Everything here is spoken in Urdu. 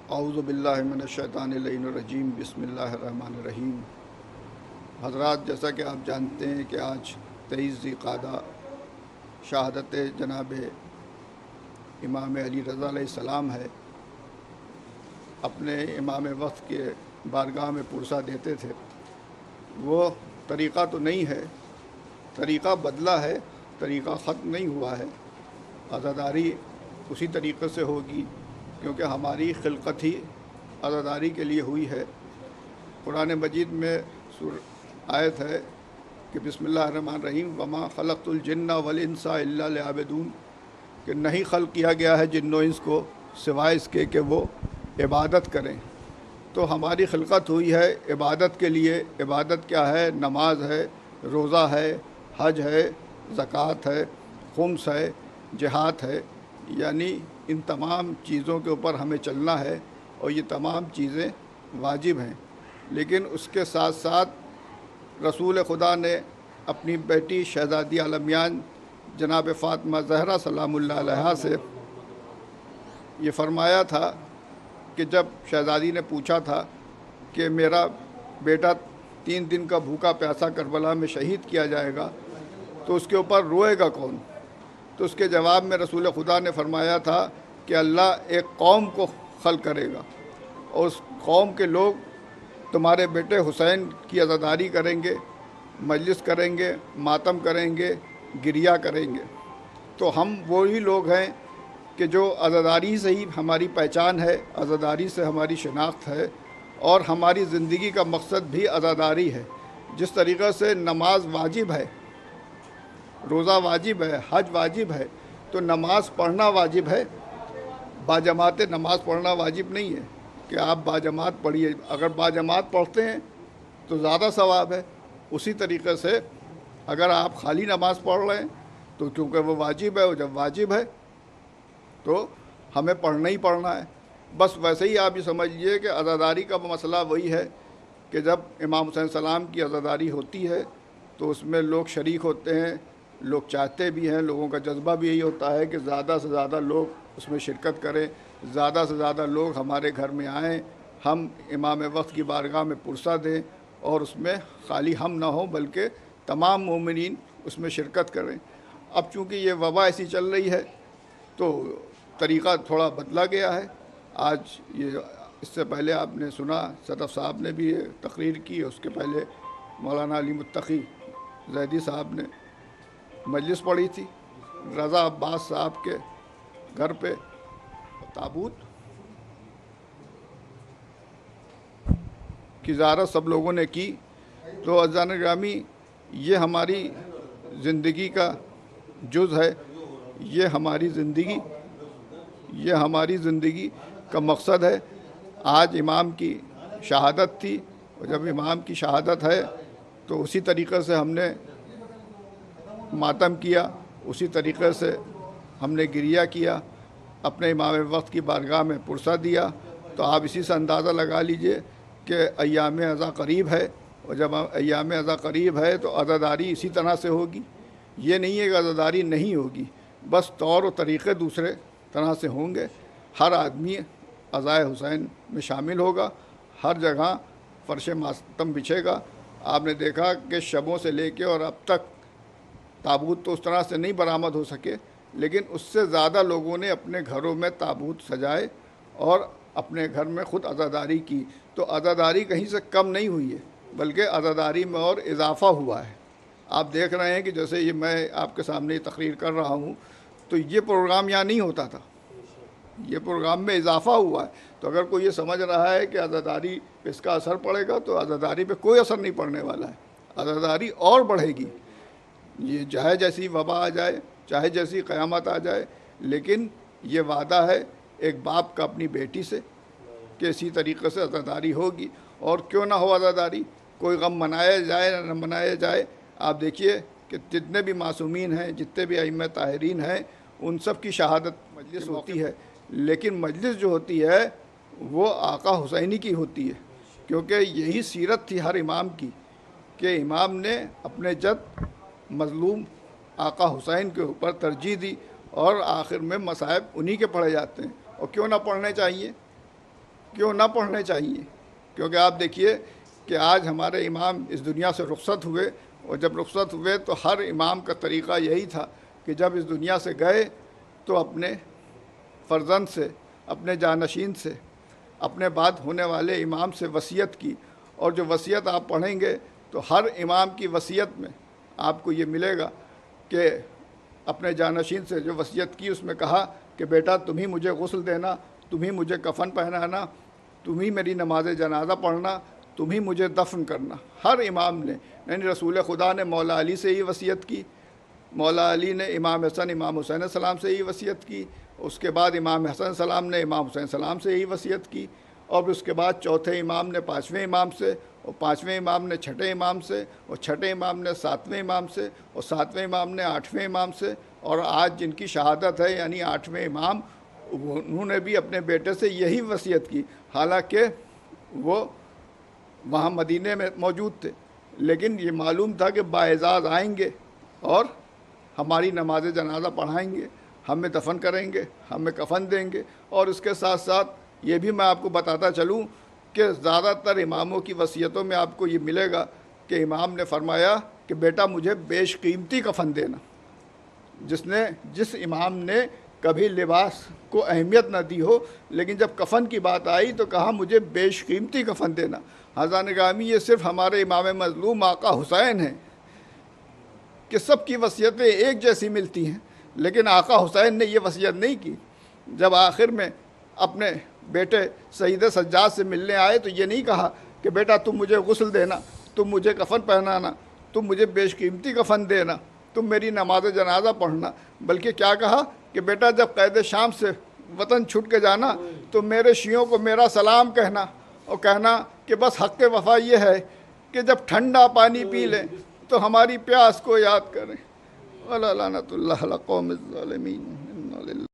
اعوذ باللہ من الشیطان اللعین الرجیم، بسم اللہ الرحمن الرحیم۔ حضرات، جیسا کہ آپ جانتے ہیں کہ آج 23 ذی القعدہ شہادت جناب امام علی رضا علیہ السلام ہے۔ اپنے امام وقت کے بارگاہ میں پرسہ دیتے تھے، وہ طریقہ تو نہیں ہے، طریقہ بدلا ہے، طریقہ ختم نہیں ہوا ہے۔ عزاداری اسی طریقے سے ہوگی کیونکہ ہماری خلقت ہی عزاداری کے لیے ہوئی ہے۔ قرآن مجید میں آیت ہے کہ بسم اللہ الرحمن الرحیم، وما خلقت الجن والانس الا لیعبدون، کہ نہیں خلق کیا گیا ہے جن و انس کو سوائے اس کے کہ وہ عبادت کریں۔ تو ہماری خلقت ہوئی ہے عبادت کے لیے۔ عبادت کیا ہے؟ نماز ہے، روزہ ہے، حج ہے، زکوٰۃ ہے، خمس ہے، جہاد ہے، یعنی ان تمام چیزوں کے اوپر ہمیں چلنا ہے اور یہ تمام چیزیں واجب ہیں۔ لیکن اس کے ساتھ ساتھ رسول خدا نے اپنی بیٹی شہزادی عالمیان جناب فاطمہ زہرا سلام اللہ علیہا سے یہ فرمایا تھا کہ جب شہزادی نے پوچھا تھا کہ میرا بیٹا 3 دن کا بھوکا پیاسا کربلا میں شہید کیا جائے گا تو اس کے اوپر روئے گا کون؟ تو اس کے جواب میں رسول خدا نے فرمایا تھا کہ اللہ ایک قوم کو خلق کرے گا اور اس قوم کے لوگ تمہارے بیٹے حسین کی عزاداری کریں گے، مجلس کریں گے، ماتم کریں گے، گریہ کریں گے۔ تو ہم وہی لوگ ہیں کہ جو عزاداری سے ہی ہماری پہچان ہے، عزاداری سے ہماری شناخت ہے، اور ہماری زندگی کا مقصد بھی عزاداری ہے۔ جس طریقے سے نماز واجب ہے، روزہ واجب ہے، حج واجب ہے، تو نماز پڑھنا واجب ہے۔ باجماعت نماز پڑھنا واجب نہیں ہے کہ آپ باجماعت پڑھیے۔ اگر باجماعت پڑھتے ہیں تو زیادہ ثواب ہے۔ اسی طریقے سے اگر آپ خالی نماز پڑھ رہے ہیں تو کیونکہ وہ واجب ہے، اور جب واجب ہے تو ہمیں پڑھنا ہی پڑھنا ہے۔ بس ویسے ہی آپ یہ سمجھیے کہ عزاداری کا مسئلہ وہی ہے کہ جب امام حسین السلام کی عزاداری ہوتی ہے تو اس میں لوگ شریک ہوتے ہیں، لوگ چاہتے بھی ہیں، لوگوں کا جذبہ بھی یہی ہوتا ہے کہ زیادہ سے زیادہ لوگ اس میں شرکت کریں، زیادہ سے زیادہ لوگ ہمارے گھر میں آئیں، ہم امام وقت کی بارگاہ میں پرسہ دیں، اور اس میں خالی ہم نہ ہوں بلکہ تمام مومنین اس میں شرکت کریں۔ اب چونکہ یہ وبا ایسی چل رہی ہے تو طریقہ تھوڑا بدلا گیا ہے۔ آج یہ اس سے پہلے آپ نے سنا صدف صاحب نے بھی تقریر کی، اس کے پہلے مولانا علی متقی زیدی صاحب نے مجلس پڑھی تھی رضا عباس صاحب کے گھر پہ۔ تابوت کی زیارت سب لوگوں نے کی۔ تو عزیزان گرامی، یہ ہماری زندگی کا جز ہے، یہ ہماری زندگی کا مقصد ہے۔ آج امام کی شہادت تھی، اور جب امام کی شہادت ہے تو اسی طریقے سے ہم نے ماتم کیا، اسی طریقے سے ہم نے گریہ کیا، اپنے امام وقت کی بارگاہ میں پرسہ دیا۔ تو آپ اسی سے اندازہ لگا لیجئے کہ ایام عزا قریب ہے، اور جب ایام عزا قریب ہے تو عزاداری اسی طرح سے ہوگی۔ یہ نہیں ہے کہ عزاداری نہیں ہوگی، بس طور و طریقے دوسرے طرح سے ہوں گے۔ ہر آدمی عزائے حسین میں شامل ہوگا، ہر جگہ فرش ماتم بچھے گا۔ آپ نے دیکھا کہ شبوں سے لے کے اور اب تک تابوت تو اس طرح سے نہیں برآمد ہو سکے، لیکن اس سے زیادہ لوگوں نے اپنے گھروں میں تابوت سجائے اور اپنے گھر میں خود عزاداری کی۔ تو عزاداری کہیں سے کم نہیں ہوئی ہے بلکہ عزاداری میں اور اضافہ ہوا ہے۔ آپ دیکھ رہے ہیں کہ جیسے یہ میں آپ کے سامنے تقریر کر رہا ہوں تو یہ پروگرام یہاں نہیں ہوتا تھا، یہ پروگرام میں اضافہ ہوا ہے۔ تو اگر کوئی یہ سمجھ رہا ہے کہ عزاداری پہ اس کا اثر پڑے گا تو عزاداری پہ کوئی اثر نہیں پڑنے والا ہے، عزاداری اور بڑھے گی۔ یہ چاہے جیسی وبا آ جائے، چاہے جیسی قیامت آ جائے، لیکن یہ وعدہ ہے ایک باپ کا اپنی بیٹی سے کہ اسی طریقے سے عزاداری ہوگی۔ اور کیوں نہ ہو عزاداری، کوئی غم منایا جائے نہ منایا جائے، آپ دیکھیے کہ جتنے بھی معصومین ہیں، جتنے بھی ائمہ طاہرین ہیں، ان سب کی شہادت مجلس ہوتی ہے، لیکن مجلس جو ہوتی ہے وہ آقا حسینی کی ہوتی ہے، کیونکہ یہی سیرت تھی ہر امام کی کہ امام نے اپنے جد مظلوم آقا حسین کے اوپر ترجیح دی، اور آخر میں مصائب انہی کے پڑھے جاتے ہیں. اور کیوں نہ پڑھنے چاہیے؟ کیوں نہ پڑھنے چاہیے؟ کیونکہ آپ دیکھیے کہ آج ہمارے امام اس دنیا سے رخصت ہوئے، اور جب رخصت ہوئے تو ہر امام کا طریقہ یہی تھا کہ جب اس دنیا سے گئے تو اپنے فرزند سے، اپنے جانشین سے، اپنے بعد ہونے والے امام سے وصیت کی. اور جو وصیت آپ پڑھیں گے تو ہر امام کی وصیت میں آپ کو یہ ملے گا کہ اپنے جانشین سے جو وصیت کی اس میں کہا کہ بیٹا تم ہی مجھے غسل دینا، تم ہی مجھے کفن پہنانا، تم ہی میری نماز جنازہ پڑھنا، تم ہی مجھے دفن کرنا. ہر امام نے، یعنی رسول خدا نے مولا علی سے ہی وصیت کی، مولا علی نے امام حسن امام حسین السلام سے ہی وصیت کی، اس کے بعد امام حسن السلام نے امام حسین السلام سے ہی وصیت کی، اور اس کے بعد چوتھے امام نے پانچویں امام سے، اور پانچویں امام نے چھٹے امام سے، اور چھٹے امام نے ساتویں امام سے، اور ساتویں امام نے آٹھویں امام سے. اور آج جن کی شہادت ہے یعنی آٹھویں امام، انہوں نے بھی اپنے بیٹے سے یہی وصیت کی، حالانکہ وہ وہاں مدینے میں موجود تھے، لیکن یہ معلوم تھا کہ باعزاز آئیں گے اور ہماری نماز جنازہ پڑھائیں گے، ہمیں دفن کریں گے، ہمیں کفن دیں گے. اور اس کے ساتھ ساتھ یہ بھی میں آپ کو بتاتا چلوں کہ زیادہ تر اماموں کی وصیتوں میں آپ کو یہ ملے گا کہ امام نے فرمایا کہ بیٹا مجھے بیش قیمتی کفن دینا. جس امام نے کبھی لباس کو اہمیت نہ دی ہو، لیکن جب کفن کی بات آئی تو کہا مجھے بیش قیمتی کفن دینا. حضرات گرامی، یہ صرف ہمارے امام مظلوم آقا حسین ہیں کہ سب کی وصیتیں ایک جیسی ملتی ہیں، لیکن آقا حسین نے یہ وصیت نہیں کی. جب آخر میں اپنے بیٹے سید سجاد سے ملنے آئے تو یہ نہیں کہا کہ بیٹا تم مجھے غسل دینا، تم مجھے کفن پہنانا، تم مجھے بیش قیمتی کفن دینا، تم میری نماز جنازہ پڑھنا، بلکہ کیا کہا کہ بیٹا جب قید شام سے وطن چھٹ کے جانا تو میرے شیعوں کو میرا سلام کہنا، اور کہنا کہ بس حق وفا یہ ہے کہ جب ٹھنڈا پانی پی لیں تو ہماری پیاس کو یاد کریں. وَلَا لَعْنَةُ اللَّهِ عَلَى الْقَوْمِ الظَّالِمِينَ.